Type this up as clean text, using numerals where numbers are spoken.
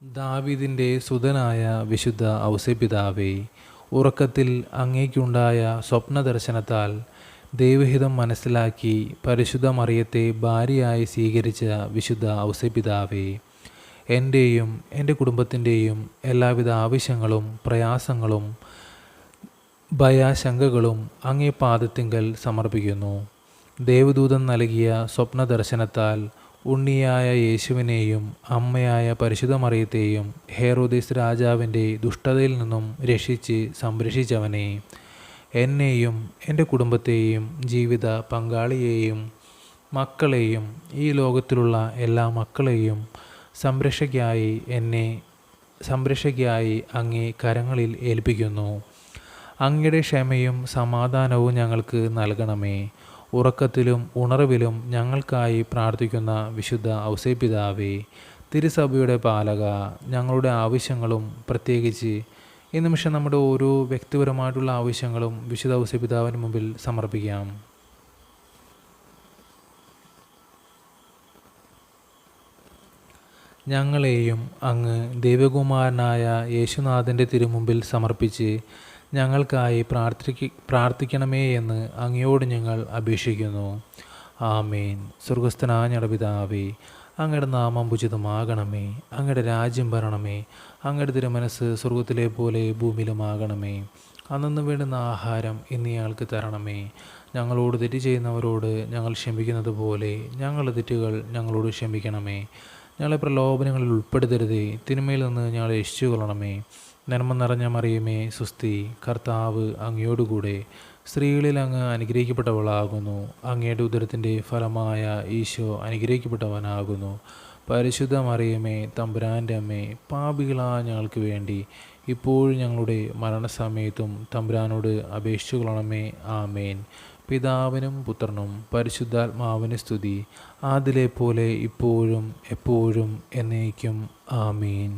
ദാവീദിൻ്റെ സുതനായ വിശുദ്ധ ഔസേപ്പിതാവേ, ഉറക്കത്തിൽ അങ്ങേക്കുണ്ടായ സ്വപ്നദർശനത്താൽ ദൈവഹിതം മനസ്സിലാക്കി പരിശുദ്ധ മറിയത്തെ ഭാര്യയായി സ്വീകരിച്ച വിശുദ്ധ ഔസേപ്പിതാവേ, എൻ്റെയും എൻ്റെ കുടുംബത്തിൻ്റെയും എല്ലാവിധ ആവശ്യങ്ങളും പ്രയാസങ്ങളും ഭയാശങ്കകളും അങ്ങേ പാദത്തിങ്കൽ സമർപ്പിക്കുന്നു. ദേവദൂതൻ നൽകിയ സ്വപ്നദർശനത്താൽ ഉണ്ണിയായ യേശുവിനെയും അമ്മയായ പരിശുദ്ധ മറിയത്തെയും ഹേറോദേസ് രാജാവിൻ്റെ ദുഷ്ടതയിൽ നിന്നും രക്ഷിച്ച് സംരക്ഷിച്ചവനെ, എന്നെയും എൻ്റെ കുടുംബത്തെയും ജീവിത പങ്കാളിയെയും മക്കളെയും ഈ ലോകത്തിലുള്ള എല്ലാ മക്കളെയും സംരക്ഷയ്ക്കായി അങ്ങേ കരങ്ങളിൽ ഏൽപ്പിക്കുന്നു. അങ്ങയുടെ ക്ഷമയും സമാധാനവും ഞങ്ങൾക്ക് നൽകണമേ. ഉറക്കത്തിലും ഉണർവിലും ഞങ്ങൾക്കായി പ്രാർത്ഥിക്കുന്ന വിശുദ്ധ ഔസേപ്പിതാവേ, തിരുസഭയുടെ പാലക, ഞങ്ങളുടെ ആവശ്യങ്ങളും പ്രത്യേകിച്ച് ഈ നിമിഷം നമ്മുടെ ഓരോ വ്യക്തിപരമായിട്ടുള്ള ആവശ്യങ്ങളും വിശുദ്ധ ഔസേപ്പിതാവിന് മുമ്പിൽ സമർപ്പിക്കാം. ഞങ്ങളെയും അങ്ങ് ദൈവകുമാരനായ യേശുനാഥൻ്റെ തിരുമുമ്പിൽ സമർപ്പിച്ച് ഞങ്ങൾക്കായി പ്രാർത്ഥിക്കണമേ എന്ന് അങ്ങയോട് ഞങ്ങൾ അപേക്ഷിക്കുന്നു. ആമേൻ. സ്വർഗസ്ഥനായ ഞങ്ങളുടെ പിതാവേ, അങ്ങയുടെ നാമം ഉചിതമാകണമേ. അങ്ങയുടെ രാജ്യം വരണമേ. അങ്ങയുടെ തിരുമനസ്സ് സ്വർഗത്തിലെ പോലെ ഭൂമിയിലുമാകണമേ. അന്നു വേണ്ടുന്ന ആഹാരം ഇന്ന് ഞങ്ങൾക്ക് തരണമേ. ഞങ്ങളോട് തെറ്റ് ചെയ്യുന്നവരോട് ഞങ്ങൾ ക്ഷമിക്കുന്നത് പോലെ ഞങ്ങളുടെ തെറ്റുകൾ ഞങ്ങളോട് ക്ഷമിക്കണമേ. ഞങ്ങളെ പ്രലോഭനങ്ങളിൽ ഉൾപ്പെടുത്തരുതേ, തിന്മയിൽ നിന്ന് ഞങ്ങളെ രക്ഷിച്ചുകൊള്ളണമേ. നന്മ നിറഞ്ഞ മറിയമേ, സുസ്തി, കർത്താവ് അങ്ങയോടുകൂടെ സ്ത്രീകളിൽ അങ്ങ് അനുഗ്രഹിക്കപ്പെട്ടവളാകുന്നു. അങ്ങയുടെ ഉദരത്തിൻ്റെ ഫലമായ ഈശോ അനുഗ്രഹിക്കപ്പെട്ടവനാകുന്നു. പരിശുദ്ധ മറിയമേ, തമ്പുരാൻ്റെ അമ്മേ, പാപികളായ ഞങ്ങൾക്ക് വേണ്ടി ഇപ്പോഴും ഞങ്ങളുടെ മരണസമയത്തും തമ്പുരാനോട് അപേക്ഷിച്ചു കൊള്ളണമേ. ആമേൻ. പിതാവിനും പുത്രനും പരിശുദ്ധാത്മാവിന് സ്തുതി, ആദിലെ പോലെ ഇപ്പോഴും എപ്പോഴും എന്നേക്കും. ആമേൻ.